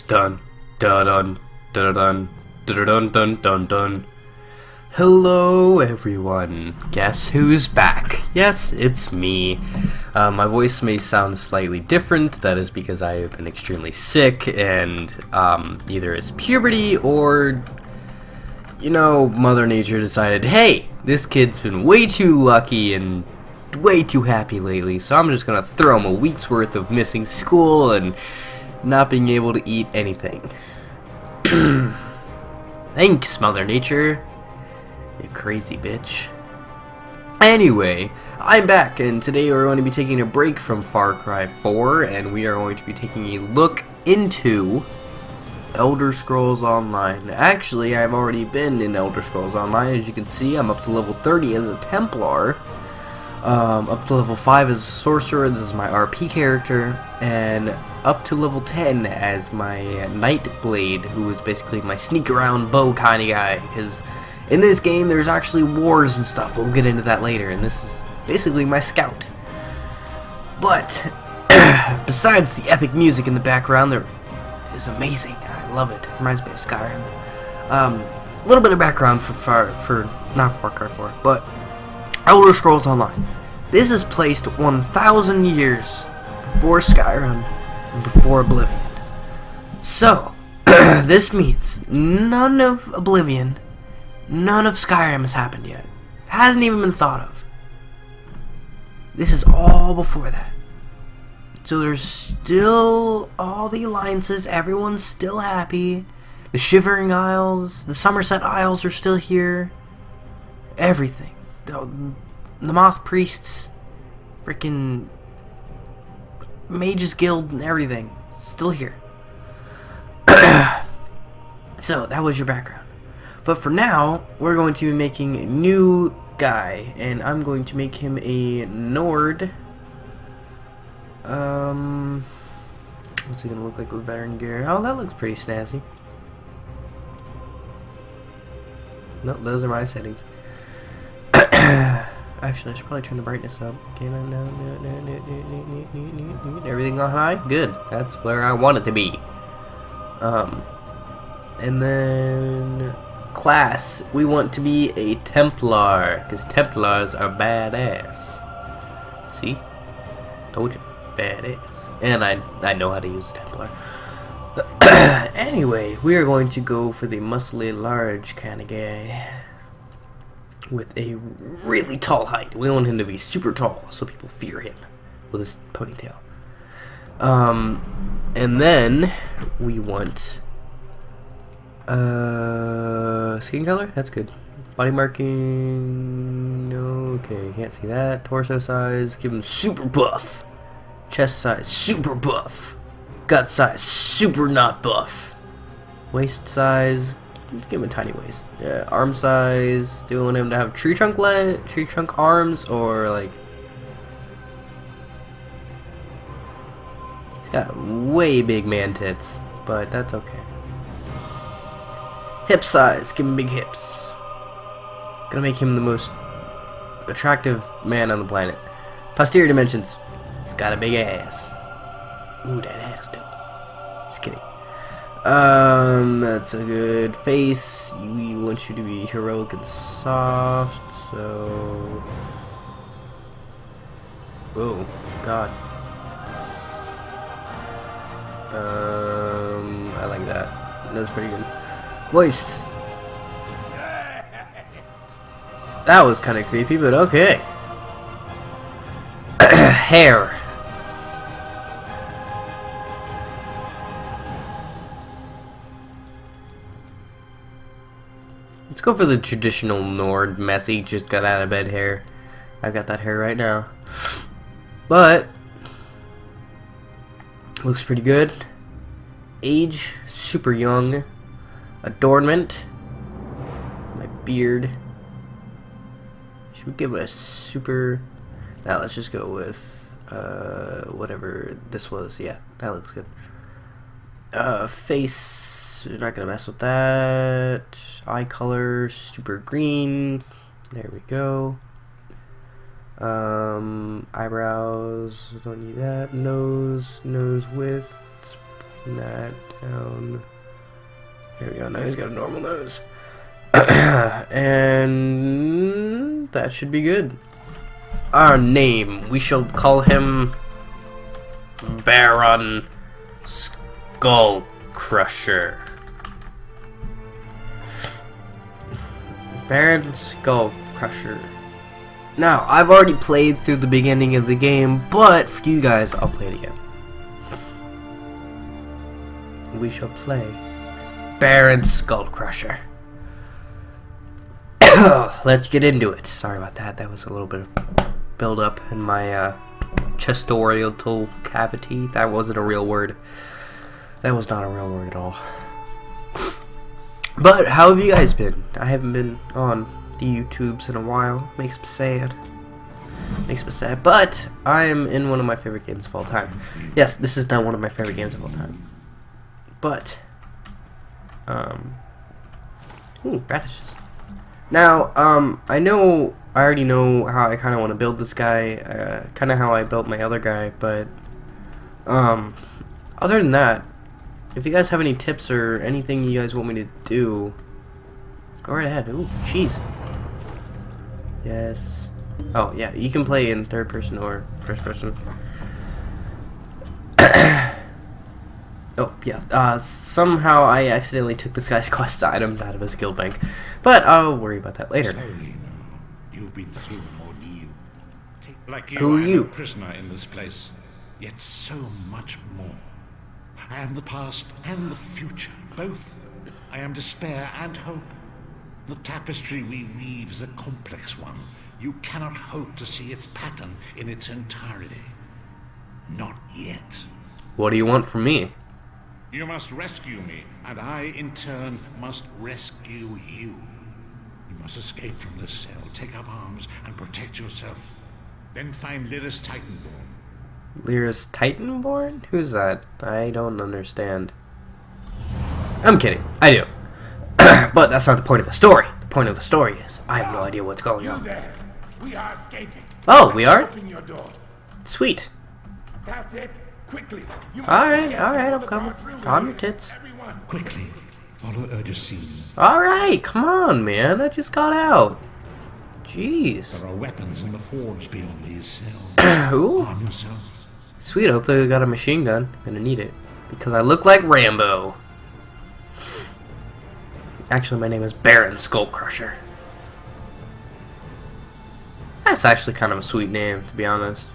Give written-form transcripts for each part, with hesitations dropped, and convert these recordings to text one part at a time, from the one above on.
Dun dun dun dun dun dun dun dun dun dun. Hello everyone. Guess who's back? Yes, it's me. My voice may sound slightly different. That is because I have been extremely sick, and either it's puberty or, you know, Mother Nature decided, hey, this kid's been way too lucky and way too happy lately, so I'm just gonna throw him a week's worth of missing school and not being able to eat anything. Thanks, Mother Nature. You crazy bitch. Anyway, I'm back, and today we're going to be taking a break from Far Cry 4, and we are going to be taking a look into Elder Scrolls Online. Actually, I've already been in Elder Scrolls Online. As you can see, I'm up to level 30 as a Templar, up to level 5 as a Sorcerer. This is my RP character, and up to level 10 as my Nightblade, who is basically my sneak around bow kind of guy, because in this game there's actually wars and stuff, but we'll get into that later, and this is basically my scout. But besides the epic music in the background, there is amazing. I love it. Reminds me of Skyrim. A little bit of background for not Far Cry 4, but Elder Scrolls Online. This is placed 1,000 years before Skyrim and before Oblivion. So, this means none of Oblivion, none of Skyrim has happened yet. Hasn't even been thought of. This is all before that. So there's still all the alliances, everyone's still happy. The Shivering Isles, the Somerset Isles are still here. Everything. The Moth Priests, freaking Mages Guild and everything, still here. So, that was your background. But for now, we're going to be making a new guy, and I'm going to make him a Nord. What's he gonna look like with veteran gear? Oh, that looks pretty snazzy. Nope, those are my settings. Actually, I should probably turn the brightness up. Everything on high? Good. That's where I want it to be. And then class, we want to be a Templar, because Templars are badass. See? Told you. Badass. And I know how to use Templar. Anyway, we are going to go for the muscly large kind of guy with a really tall height. We want him to be super tall so people fear him with his ponytail. And then we want skin color? That's good. Body marking, okay, can't see that. Torso size, give him super buff. Chest size, super buff. Gut size, super not buff. Waist size, let's give him a tiny waist. Arm size, do we want him to have tree trunk arms, or like, he's got way big man tits, but that's okay. Hip size, give him big hips. Gonna make him the most attractive man on the planet. Posterior dimensions, he's got a big ass. Ooh, that ass though. Just kidding. That's a good face. We want you to be heroic and soft, so... Oh, God. I like that. That's pretty good. Voice. That was kind of creepy, but okay. Hair. Let's go for the traditional Nord messy, just got out of bed hair. I've got that hair right now. But looks pretty good. Age, super young. Adornment, my beard. Should we give a super... Now let's just go with whatever this was. Yeah, that looks good. Face, we're not gonna mess with that. Eye color, super green. There we go. Eyebrows, don't need that. Nose width, that down. There we go. Now he's got a normal nose. And that should be good. Our name, we shall call him Baron Skullcrusher. Baron Skullcrusher. Now, I've already played through the beginning of the game, but for you guys, I'll play it again. We shall play Baron Skullcrusher. Let's get into it. Sorry about that. That was a little bit of build up in my chestorial cavity. That wasn't a real word. That was not a real word at all. But how have you guys been? I haven't been on the YouTubes in a while. Makes me sad. Makes me sad. But I am in one of my favorite games of all time. Yes, this is not one of my favorite games of all time. But ooh, radishes. Now, I already know how I kind of want to build this guy, kind of how I built my other guy, but, other than that, if you guys have any tips or anything you guys want me to do, go right ahead. Ooh, cheese. Yes. Oh, yeah, you can play in third person or first person. Oh, yeah, somehow I accidentally took this guy's quest items out of his guild bank. But I'll worry about that later. Slowly now. You've been through an ordeal. Like you, Who are you? I'm a prisoner in this place, yet so much more. I am the past and the future, both. I am despair and hope. The tapestry we weave is a complex one. You cannot hope to see its pattern in its entirety. Not yet. What do you want from me? You must rescue me, and I, in turn, must rescue you. You must escape from this cell, take up arms, and protect yourself. Then find Lyris Titanborn. Lyris Titanborn? Who's that? I don't understand. I'm kidding. I do. But that's not the point of the story. The point of the story is I have no idea what's going on. There. We are escaping. Oh, we are? Open your door. Sweet. That's it. Quickly. Alright, I'm coming. It's on your tits. Quickly, follow urgency. Alright, come on, man. I just got out. Jeez. There are weapons in the forge beyond these cells. Ooh. Arm yourselves. Sweet, I hope they got a machine gun. I'm gonna need it. Because I look like Rambo. Actually, my name is Baron Skullcrusher. That's actually kind of a sweet name, to be honest.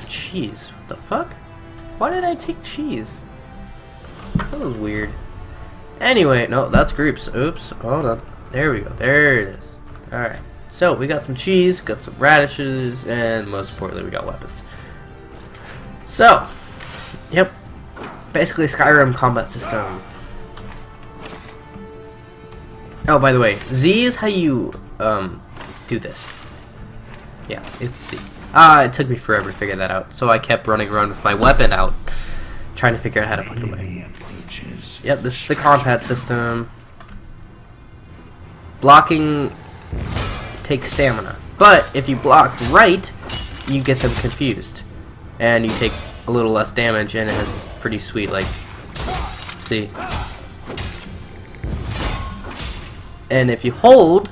Cheese. What the fuck? Why did I take cheese? That was weird. Anyway, no, that's groups. Oops. Hold on. There we go. There it is. Alright. So, we got some cheese, got some radishes, and most importantly, we got weapons. So, yep. Basically, Skyrim combat system. Oh, by the way, Z is how you, do this. Yeah, it's Z. It took me forever to figure that out, so I kept running around with my weapon out, trying to figure out how to put it away. Yep, this is the combat system. Blocking takes stamina, but if you block right, you get them confused, and you take a little less damage, and it has this pretty sweet, like, see? And if you hold,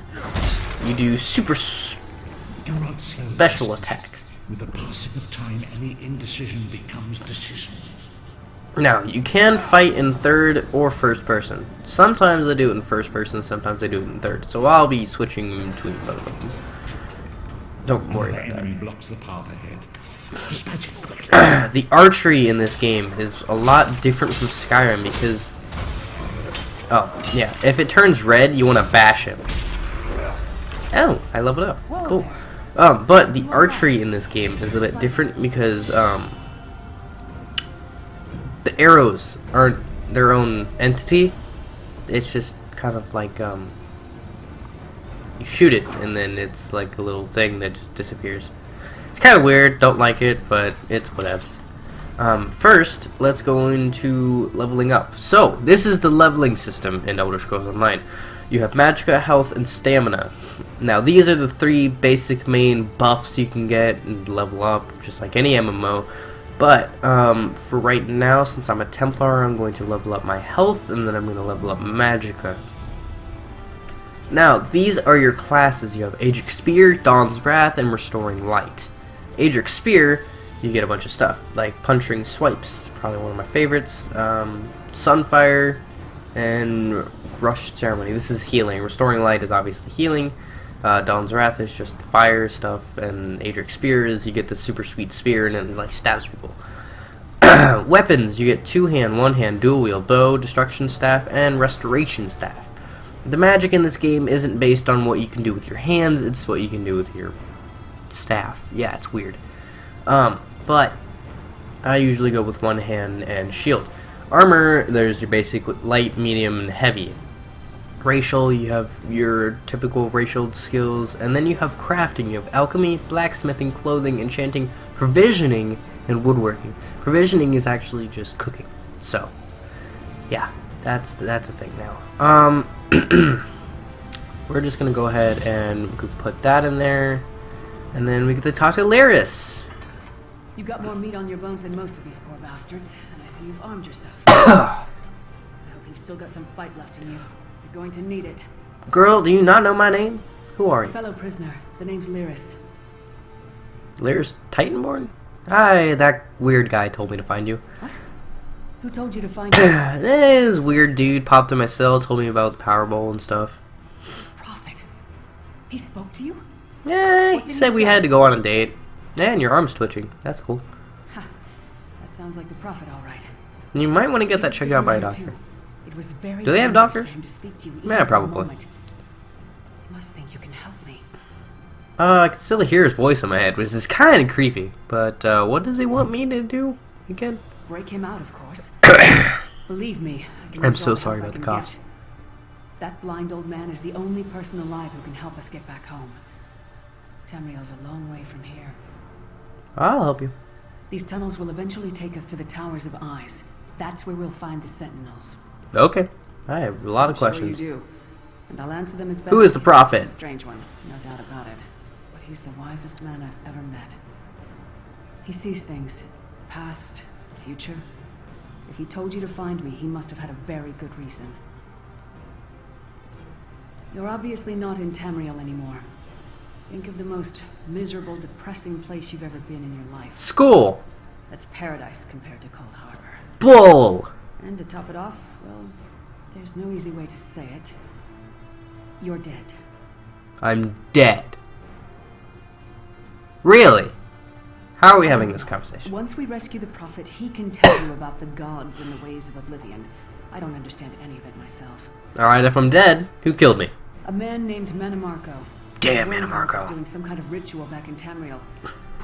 you do super special attacks. With the passing of time, any indecision becomes decision. Now, you can fight in third or first person. Sometimes I do it in first person, sometimes I do it in third. So I'll be switching between both of them. Don't worry about enemy that. blocks the path ahead. The archery in this game is a lot different from Skyrim because... Oh, yeah. If it turns red, you want to bash him. Oh, I leveled up. Cool. But the archery in this game is a bit different because, the arrows aren't their own entity. It's just kind of like, you shoot it, and then it's like a little thing that just disappears. It's kind of weird, don't like it, but it's whatevs. First, let's go into leveling up. So, this is the leveling system in Elder Scrolls Online. You have Magicka, Health, and Stamina. Now, these are the three basic main buffs you can get and level up, just like any MMO. But, for right now, since I'm a Templar, I'm going to level up my health, and then I'm going to level up Magicka. Now, these are your classes. You have Aedric Spear, Dawn's Wrath, and Restoring Light. Aedric Spear, you get a bunch of stuff, like Punching Swipes, probably one of my favorites, Sunfire, and Rush Ceremony. This is healing. Restoring Light is obviously healing. Dawn's Wrath is just fire stuff, and Aedric Spear is you get the super sweet spear and it like stabs people. Weapons, you get 2-hand, 1-hand, dual-wield, bow, destruction staff, and restoration staff. The magic in this game isn't based on what you can do with your hands, it's what you can do with your staff. Yeah, it's weird. But I usually go with 1-hand and shield. Armor, there's your basic light, medium, and heavy. Racial, you have your typical racial skills, and then you have crafting. You have alchemy, blacksmithing, clothing, enchanting, provisioning, and woodworking. Provisioning is actually just cooking. So, yeah, that's a thing now. We're just gonna go ahead and put that in there, and then we get to talk to Lyris. You got more meat on your bones than most of these poor bastards, and I see you've armed yourself. I hope you've still got some fight left in you. You're going to need it. Girl, do you not know my name? Who are you? Fellow prisoner, the name's Lyris. Lyris Titanborn? Hi, that weird guy told me to find you. What? Who told you to find you? This weird dude popped in my cell, told me about the Powerball and stuff. Prophet. He spoke to you? Yeah, he said we had to go on a date. And your arm's twitching. That's cool. Ha. That sounds like the prophet, all right. You might want to get that checked out by a Prisoner doctor. too. It was very Do they have dangerous doctors? for him to speak to you Yeah, even for a probably. moment. You must think you can help me. I can still hear his voice in my head, which is kind of creepy. But what does he want me to do again? Break him out, of course. Believe me, I can I'm use so all the sorry help I about the can coughs. get. That blind old man is the only person alive who can help us get back home. Tamriel's a long way from here. I'll help you. These tunnels will eventually take us to the Towers of Eyes. That's where we'll find the Sentinels. Okay. I have a lot of I'm questions. Sure you do. And I'll answer them as best Who is the I can. prophet? It's a strange one, no doubt about it. But he's the wisest man I've ever met. He sees things. Past, future. If he told you to find me, he must have had a very good reason. You're obviously not in Tamriel anymore. Think of the most miserable, depressing place you've ever been in your life. School. That's paradise compared to Cold Harbor. Bull. And to top it off, well, there's no easy way to say it. You're dead. I'm dead. Really? How are we having this conversation? Once we rescue the Prophet, he can tell you about the gods and the ways of oblivion. I don't understand any of it myself. Alright, if I'm dead, who killed me? A man named Manamarco. Damn, The Warlords Manamarco. doing some kind of ritual back in Tamriel.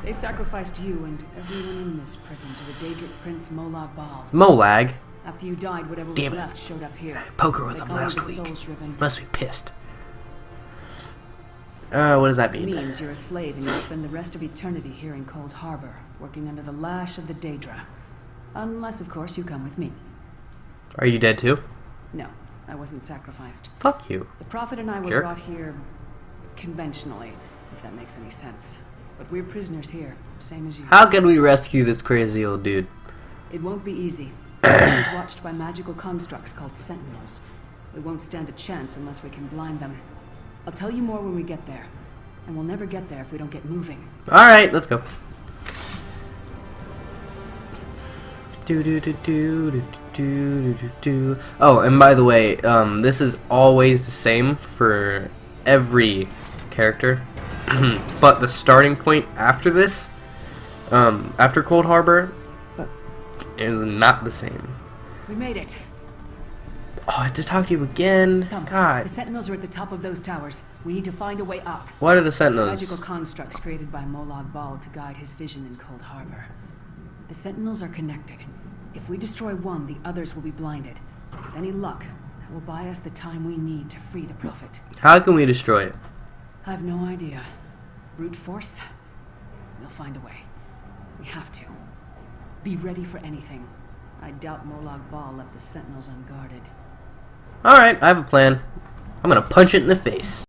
They sacrificed you and everyone in this prison to the Daedric Prince Molag Bal. Molag. After you died, whatever Damn was it. left showed up here. Poker with They him call it last the week. Soul Shriven. Must be pissed. What does that It mean? means you're a slave and you'll spend the rest of eternity here in Cold Harbor, working under the lash of the Daedra. Unless, of course, you come with me. Are you dead too? No, I wasn't sacrificed. Fuck you. The Prophet and I were Jerk. brought here conventionally, if that makes any sense. But we're prisoners here, same as you. How can we rescue this crazy old dude? It won't be easy. He's watched by magical constructs called Sentinels. We won't stand a chance unless we can blind them. I'll tell you more when we get there. And we'll never get there if we don't get moving. Alright, let's go. Do do do do do do do do. Oh, and by the way, this is always the same for every character. But the starting point after this, after Cold Harbor, is not the same. We made it. Oh, I have to talk to you again. Come. God. The Sentinels are at the top of those towers. We need to find a way up. What are the Sentinels? Magical constructs created by Molag Bal to guide his vision in Cold Harbor. The Sentinels are connected. If we destroy one, the others will be blinded. With any luck, that will buy us the time we need to free the Prophet. How can we destroy it? I have no idea. Brute force? We'll find a way. We have to. Be ready for anything. I doubt Molag Bal left the Sentinels unguarded. Alright, I have a plan. I'm gonna punch it in the face.